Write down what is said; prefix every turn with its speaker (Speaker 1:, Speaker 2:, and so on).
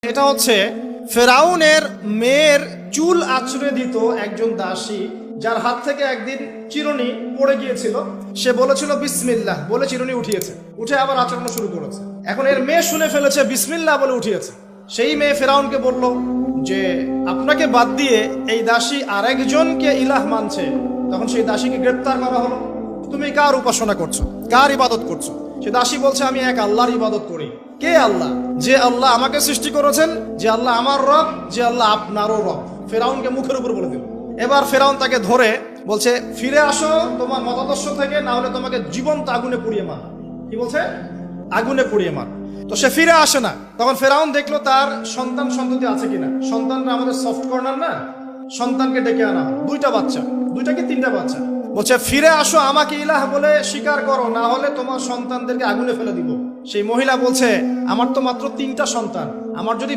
Speaker 1: এটা হচ্ছে ফেরাউনের মেয়ের চুল আঁচড়ে দিত একজন দাসী, যার হাত থেকে একদিন চিরুনি পড়ে গিয়েছিল। সে বলেছিল বিসমিল্লাহ বলে চিরুনি উঠিয়েছে, উঠে আবার আচড়ানো শুরু করেছে। এখন এর মেয়ে শুনে ফেলেছে বিসমিল্লাহ বলে উঠিয়েছে। সেই মেয়ে ফেরাউনকে বলল যে আপনাকে বাদ দিয়ে এই দাসী আরেকজনকে ইলাহ মানছে। তখন সেই দাসীকে গ্রেপ্তার করা হলো। তুমি কার উপাসনা করছো, কার ইবাদত করছো? সে দাসী বলছে আমি এক আল্লাহর ইবাদত করি। কে আল্লাহ? যে আল্লাহ আমাকে সৃষ্টি করেছেন, যে আল্লাহ আমার রব, যে আল্লাহ আপনারও রব। ফেরাউনকে মুখের উপর বলে দিল। এবার ফেরাউন তাকে ধরে বলছে ফিরে আসো তোমার মতাদর্শ থেকে, না হলে তোমাকে জীবন্ত আগুনে পুড়িয়ে মার। কি বলছে? আগুনে পুড়িয়ে মার। তো সে ফিরে আসে না। তখন ফেরাউন দেখলো তার সন্তান সন্ততি আছে কিনা। সন্তানরা আমাদের সফট কর্নার না, সন্তানকে ডেকে আনা হয়। দুইটা বাচ্চা, দুইটা কি তিনটা বাচ্চা। বলছে ফিরে আসো, আমাকে ইলাহ বলে স্বীকার করো, না হলে তোমার সন্তানদেরকে আগুনে ফেলে দিব। সেই মহিলা বলছে আমার তো মাত্র 3টা সন্তান, আমার যদি